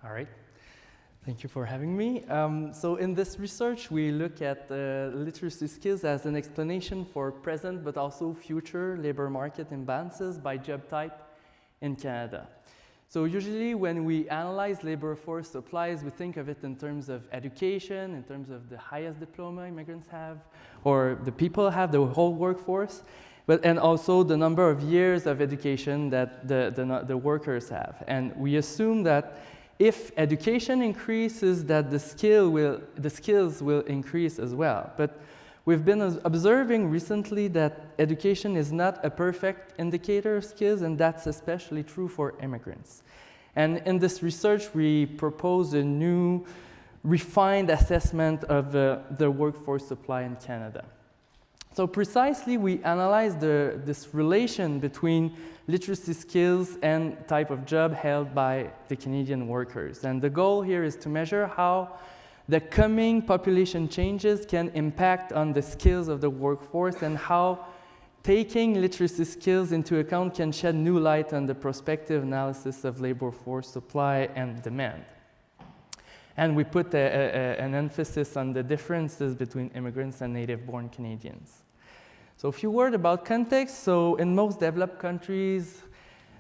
All right. Thank you for having me. So in this research, we look at literacy skills as an explanation for present but also future labor market imbalances by job type in Canada. So usually when we analyze labor force supplies, we think of it in terms of education, in terms of the highest diploma immigrants have, or the people have, the whole workforce, and also the number of years of education that the workers have. And we assume that if education increases, that the skills will increase as well. But we've been observing recently that education is not a perfect indicator of skills, and that's especially true for immigrants. And in this research, we propose a new refined assessment of the workforce supply in Canada. So precisely, we analyzed this relation between literacy skills and type of job held by the Canadian workers. And the goal here is to measure how the coming population changes can impact on the skills of the workforce and how taking literacy skills into account can shed new light on the prospective analysis of labor force supply and demand. And we put an emphasis on the differences between immigrants and native-born Canadians. So a few words about context. So in most developed countries,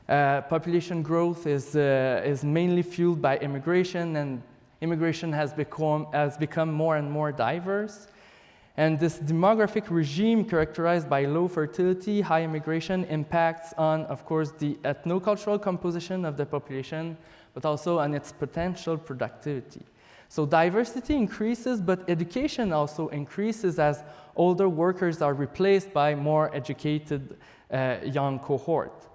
population growth is mainly fueled by immigration, and immigration has become more and more diverse. And this demographic regime characterized by low fertility, high immigration impacts on, of course, the ethnocultural composition of the population, but also on its potential productivity. So diversity increases, but education also increases as older workers are replaced by more educated young cohort.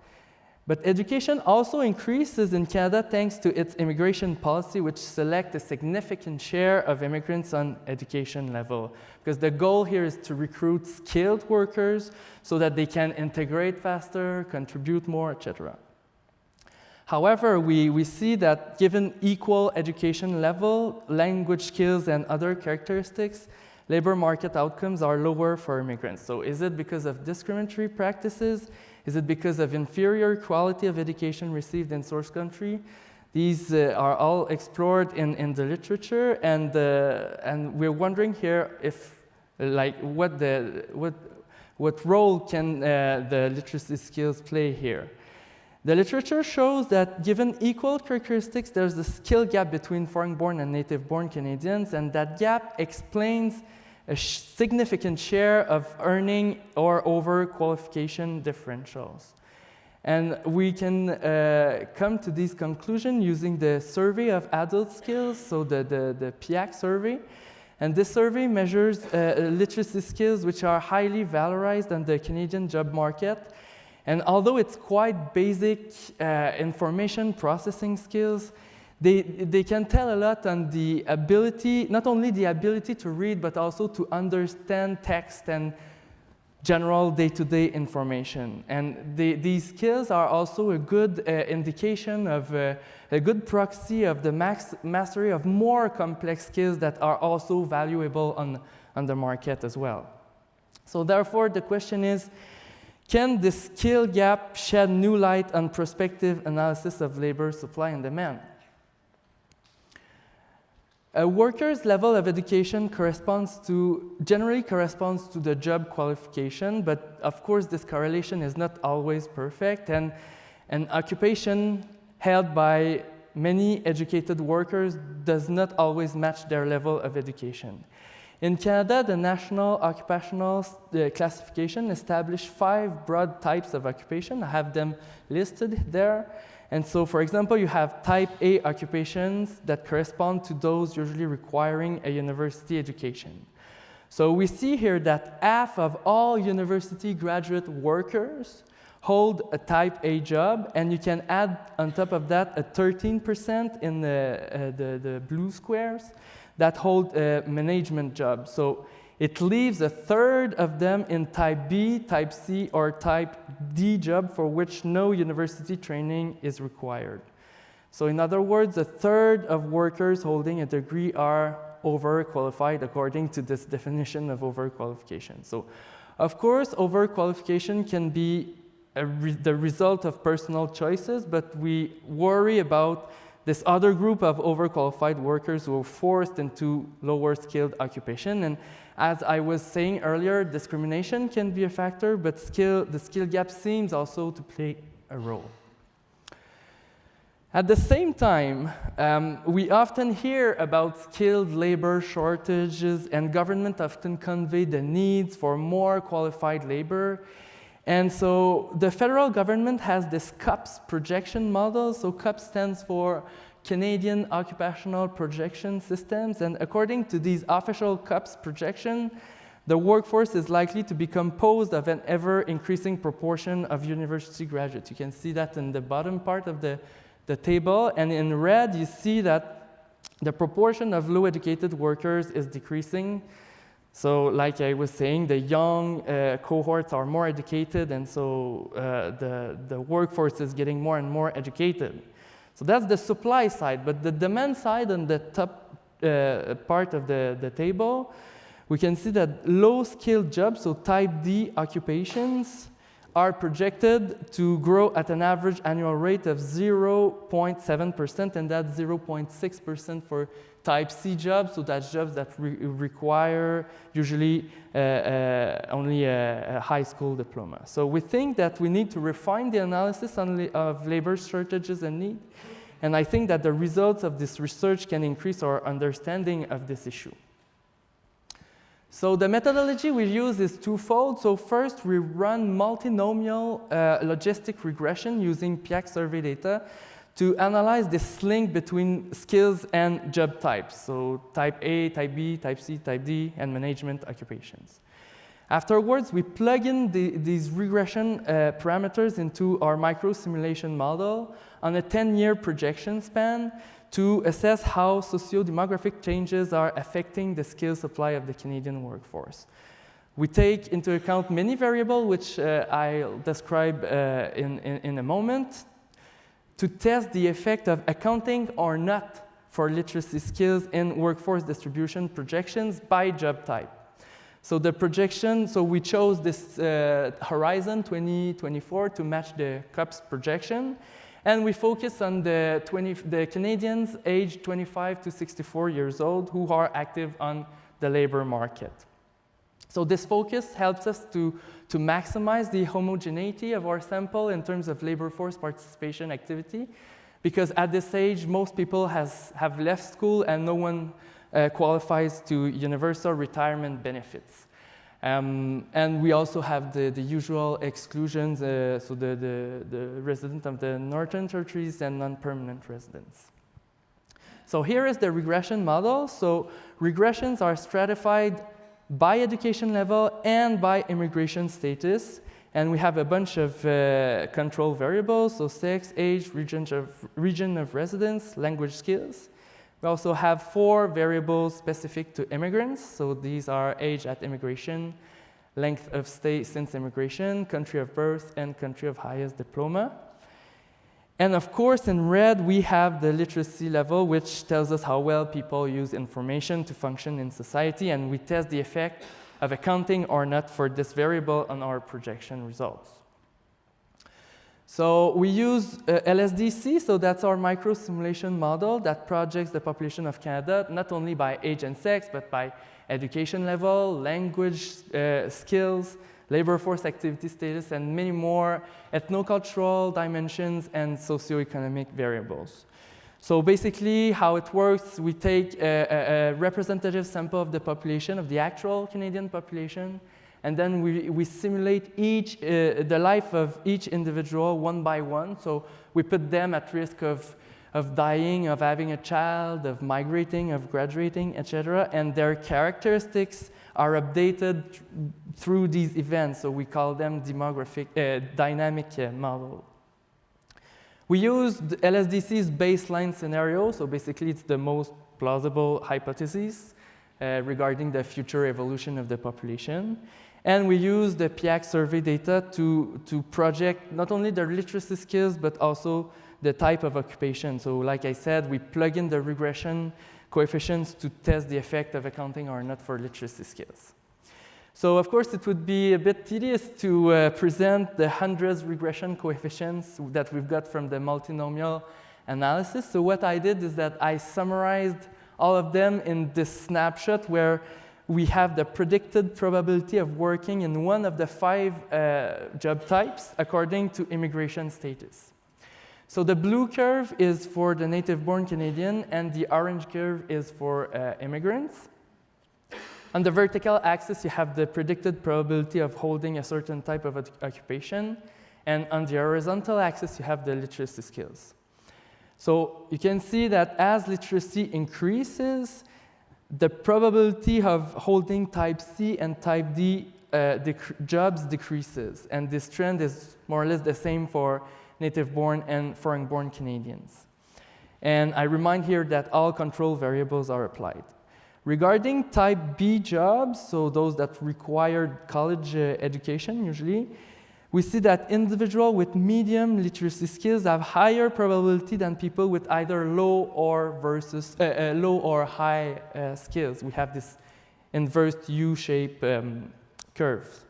But education also increases in Canada thanks to its immigration policy, which selects a significant share of immigrants on education level. Because the goal here is to recruit skilled workers so that they can integrate faster, contribute more, etc. However, we see that given equal education level, language skills, and other characteristics, labor market outcomes are lower for immigrants. So is it because of discriminatory practices? Is it because of inferior quality of education received in source country? These are all explored in the literature, and we're wondering here if, like, what role can the literacy skills play here? The literature shows that given equal characteristics, there's a skill gap between foreign-born and native-born Canadians, and that gap explains a significant share of earning or overqualification differentials. And we can come to this conclusion using the survey of adult skills, so the PIAAC survey. And this survey measures literacy skills which are highly valorized on the Canadian job market. And although it's quite basic information processing skills, they can tell a lot on the ability, not only the ability to read, but also to understand text and general day-to-day information. And these skills are also a good indication of a good proxy of the mastery of more complex skills that are also valuable on the market as well. So therefore, the question is, can this skill gap shed new light on prospective analysis of labor supply and demand? A worker's level of education generally corresponds to the job qualification, but of course this correlation is not always perfect, and an occupation held by many educated workers does not always match their level of education. In Canada, the National Occupational Classification established 5 broad types of occupation. I have them listed there. And so, for example, you have type A occupations that correspond to those usually requiring a university education. So we see here that half of all university graduate workers hold a type A job, and you can add on top of that a 13% in the blue squares that hold a management job. So it leaves a third of them in type B, type C, or type D job for which no university training is required. So in other words, a third of workers holding a degree are overqualified according to this definition of overqualification. So of course, overqualification can be the result of personal choices, but we worry about this other group of overqualified workers who are forced into lower skilled occupation. And as I was saying earlier, discrimination can be a factor, but the skill gap seems also to play a role. At the same time, we often hear about skilled labor shortages, and government often convey the needs for more qualified labor. And so the federal government has this COPS projection model. So COPS stands for Canadian Occupational Projection Systems. And according to these official COPS projection, the workforce is likely to be composed of an ever-increasing proportion of university graduates. You can see that in the bottom part of the table. And in red, you see that the proportion of low-educated workers is decreasing. So like I was saying, the young cohorts are more educated, and so the workforce is getting more and more educated. So that's the supply side, but the demand side on the top part of the table, we can see that low-skilled jobs, so type D occupations, are projected to grow at an average annual rate of 0.7%, and that's 0.6% for type C jobs, so that's jobs that require usually only a high school diploma. So we think that we need to refine the analysis of labor shortages and need, and I think that the results of this research can increase our understanding of this issue. So the methodology we use is twofold. So first, we run multinomial logistic regression using PIAAC survey data to analyze this link between skills and job types. So type A, type B, type C, type D, and management occupations. Afterwards, we plug in these regression parameters into our microsimulation model on a 10-year projection span to assess how socio-demographic changes are affecting the skill supply of the Canadian workforce. We take into account many variables, which I'll describe in a moment, to test the effect of accounting or not for literacy skills in workforce distribution projections by job type. So the projection, so we chose this horizon 2024 to match the COPS projection. And we focus on the Canadians aged 25 to 64 years old who are active on the labor market. So this focus helps us to maximize the homogeneity of our sample in terms of labor force participation activity, because at this age, most people have left school and no one qualifies to universal retirement benefits. And we also have the usual exclusions, so the resident of the Northern Territories and non-permanent residents. So here is the regression model. So regressions are stratified by education level and by immigration status. And we have a bunch of control variables, so sex, age, region of residence, language skills. We also have 4 variables specific to immigrants. So these are age at immigration, length of stay since immigration, country of birth, and country of highest diploma. And of course, in red, we have the literacy level, which tells us how well people use information to function in society, and we test the effect of accounting or not for this variable on our projection results. So we use LSD-C, so that's our microsimulation model that projects the population of Canada, not only by age and sex, but by education level, language skills, labor force activity status, and many more ethnocultural dimensions and socioeconomic variables. So basically, how it works, we take a representative sample of the population, of the actual Canadian population, and then we simulate the life of each individual one by one. So we put them at risk of dying, of having a child, of migrating, of graduating, etc. And their characteristics are updated through these events. So we call them dynamic model. We used LSD-C's baseline scenario. So basically, it's the most plausible hypothesis regarding the future evolution of the population. And we use the PIAAC survey data to project not only their literacy skills, but also the type of occupation. So like I said, we plug in the regression coefficients to test the effect of accounting or not for literacy skills. So of course, it would be a bit tedious to present the hundreds regression coefficients that we've got from the multinomial analysis. So what I did is that I summarized all of them in this snapshot where we have the predicted probability of working in one of the 5 job types according to immigration status. So the blue curve is for the native-born Canadian, and the orange curve is for immigrants. On the vertical axis, you have the predicted probability of holding a certain type of occupation, and on the horizontal axis, you have the literacy skills. So you can see that as literacy increases, the probability of holding type C and type D jobs decreases, and this trend is more or less the same for native-born and foreign-born Canadians. And I remind here that all control variables are applied. Regarding type B jobs, so those that require college education usually, we see that individuals with medium literacy skills have higher probability than people with either low or high skills. We have this inverse U-shaped curve.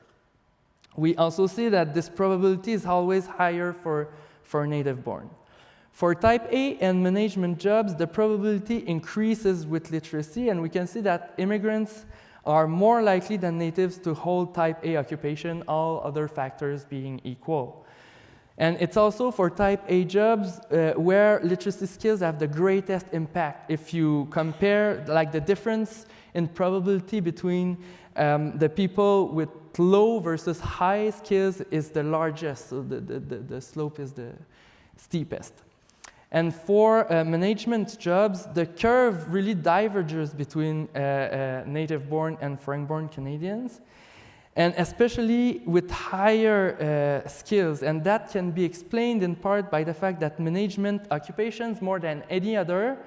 We also see that this probability is always higher for native-born. For type A and management jobs, the probability increases with literacy, and we can see that immigrants are more likely than natives to hold type A occupation, all other factors being equal. And it's also for type A jobs where literacy skills have the greatest impact. If you compare like the difference in probability between the people with low versus high skills is the largest, so the slope is the steepest. And for management jobs, the curve really diverges between native-born and foreign-born Canadians, and especially with higher skills. And that can be explained in part by the fact that management occupations, more than any other,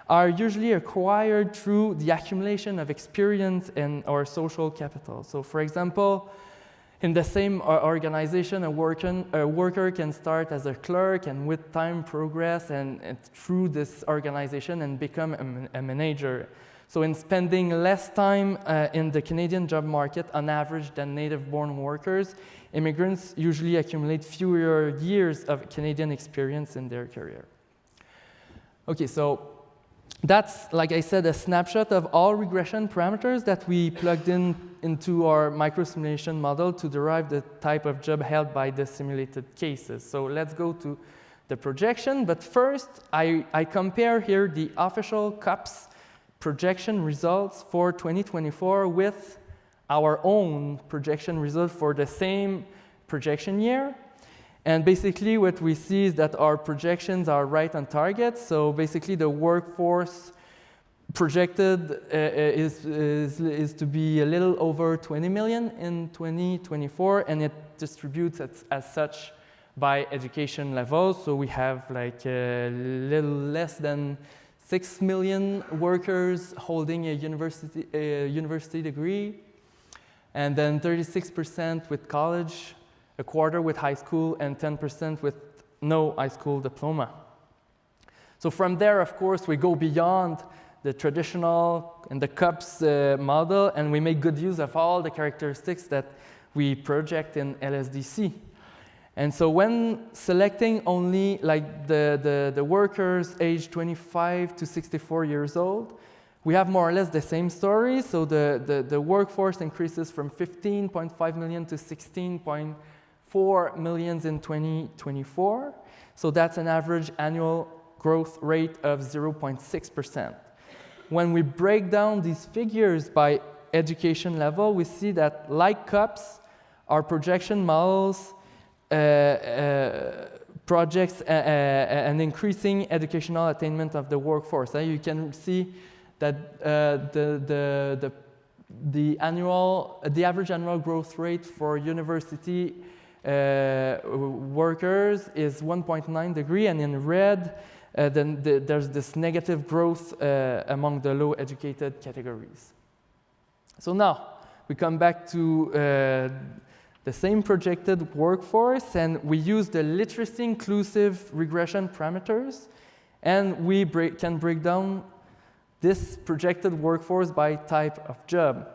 are usually acquired through the accumulation of experience or social capital. So for example, in the same organization, a worker can start as a clerk and with time progress and through this organization and become a manager. So in spending less time in the Canadian job market on average than native-born workers, immigrants usually accumulate fewer years of Canadian experience in their career. Okay, so that's, like I said, a snapshot of all regression parameters that we plugged into our microsimulation model to derive the type of job held by the simulated cases. So let's go to the projection, but first I compare here the official COPS projection results for 2024 with our own projection result for the same projection year. And basically what we see is that our projections are right on target. So basically the workforce projected is to be a little over 20 million in 2024, and it distributes as such by education level. So we have like a little less than 6 million workers holding a university degree, and then 36% with college, a quarter with high school, and 10% with no high school diploma. So from there, of course, we go beyond the traditional and the COPS model, and we make good use of all the characteristics that we project in LSD-C. And so when selecting only like the workers aged 25 to 64 years old, we have more or less the same story. So the workforce increases from 15.5 million to 16.4 million in 2024. So that's an average annual growth rate of 0.6%. When we break down these figures by education level, we see that like COPS, our projection models projects an increasing educational attainment of the workforce. You can see that the average annual growth rate for university workers is 1.9 degree, and in red, then there's this negative growth among the low educated categories. So now we come back to the same projected workforce, and we use the literacy inclusive regression parameters, and we can break down this projected workforce by type of job.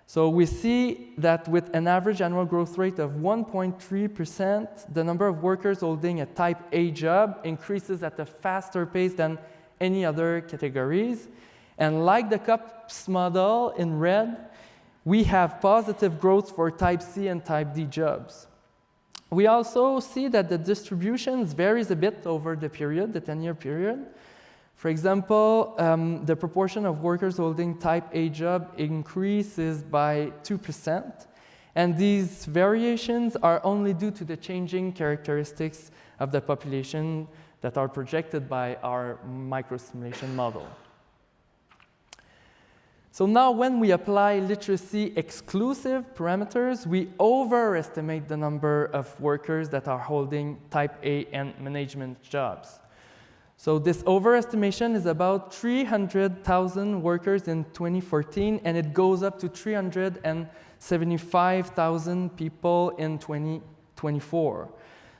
So we see that with an average annual growth rate of 1.3%, the number of workers holding a type A job increases at a faster pace than any other categories. And like the COPS model in red, we have positive growth for type C and type D jobs. We also see that the distributions varies a bit over the period, the 10-year period. For example, the proportion of workers holding type A job increases by 2%, and these variations are only due to the changing characteristics of the population that are projected by our microsimulation model. So now when we apply literacy exclusive parameters, we overestimate the number of workers that are holding type A and management jobs. So this overestimation is about 300,000 workers in 2014, and it goes up to 375,000 people in 2024.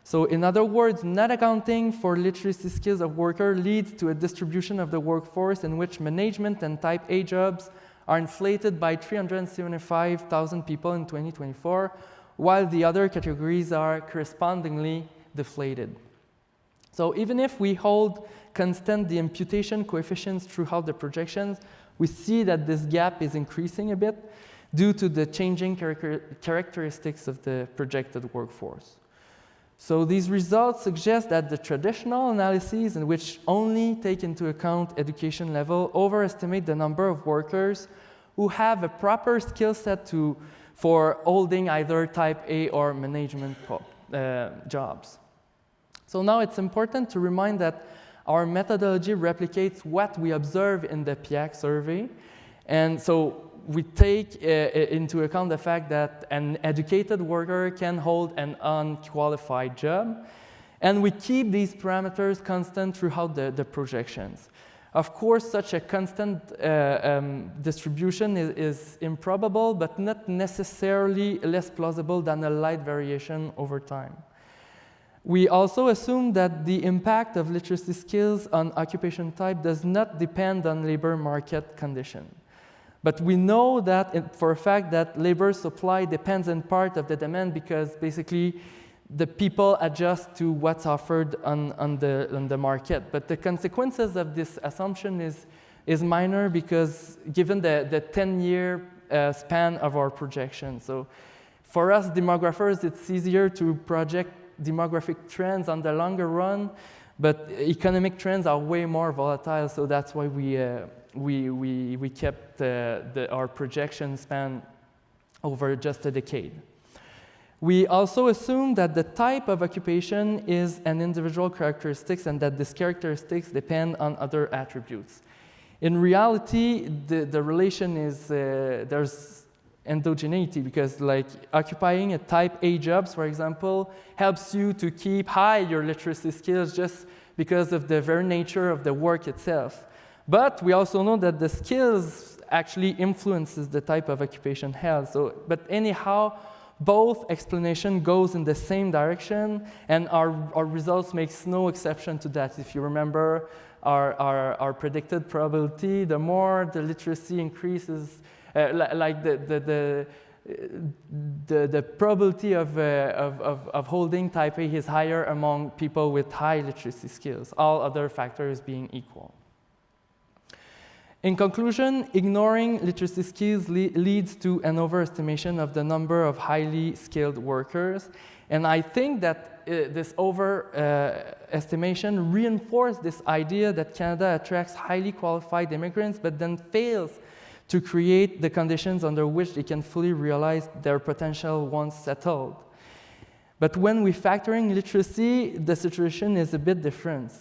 So in other words, not accounting for literacy skills of workers leads to a distribution of the workforce in which management and type A jobs are inflated by 375,000 people in 2024, while the other categories are correspondingly deflated. So even if we hold constant the imputation coefficients throughout the projections, we see that this gap is increasing a bit due to the changing characteristics of the projected workforce. So these results suggest that the traditional analyses, in which only take into account education level, overestimate the number of workers who have a proper skill set for holding either type A or management jobs. So now it's important to remind that our methodology replicates what we observe in the PIAAC survey. And so we take into account the fact that an educated worker can hold an unqualified job. And we keep these parameters constant throughout the projections. Of course, such a constant distribution is improbable, but not necessarily less plausible than a light variation over time. We also assume that the impact of literacy skills on occupation type does not depend on labor market condition. But we know that for a fact that labor supply depends in part of the demand, because basically the people adjust to what's offered on the market. But the consequences of this assumption is minor, because given the 10-year span of our projection. So for us demographers, it's easier to project demographic trends on the longer run, but economic trends are way more volatile, so that's why we kept our projection span over just a decade. We also assume that the type of occupation is an individual characteristics, and that these characteristics depend on other attributes. In reality, the relation is there's endogeneity, because like occupying a type A jobs, for example, helps you to keep high your literacy skills just because of the very nature of the work itself. But we also know that the skills actually influences the type of occupation held. So, but anyhow, both explanation goes in the same direction, and our results makes no exception to that. If you remember our predicted probability, the more the literacy increases, like the probability of holding type A is higher among people with high literacy skills, all other factors being equal. In conclusion, ignoring literacy skills leads to an overestimation of the number of highly skilled workers. And I think that this overestimation reinforces this idea that Canada attracts highly qualified immigrants, but then fails to create the conditions under which they can fully realize their potential once settled. But when we factor in literacy, the situation is a bit different.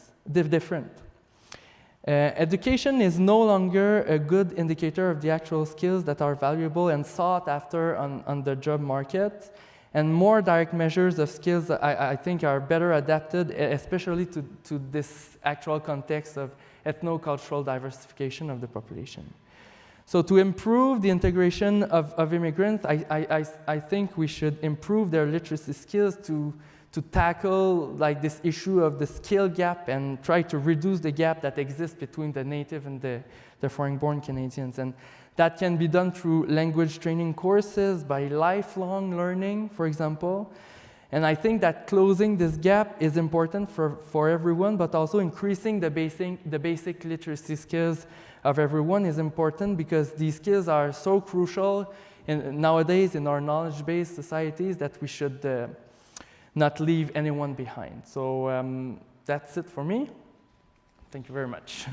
Education is no longer a good indicator of the actual skills that are valuable and sought after on the job market. And more direct measures of skills, I think, are better adapted, especially to this actual context of ethno-cultural diversification of the population. So to improve the integration of immigrants, I think we should improve their literacy skills to to tackle like this issue of the skill gap and try to reduce the gap that exists between the native and the foreign-born Canadians. And that can be done through language training courses, by lifelong learning, for example. And I think that closing this gap is important for everyone, but also increasing the basic literacy skills of everyone is important, because these skills are so crucial nowadays in our knowledge-based societies that we should not leave anyone behind. So that's it for me. Thank you very much.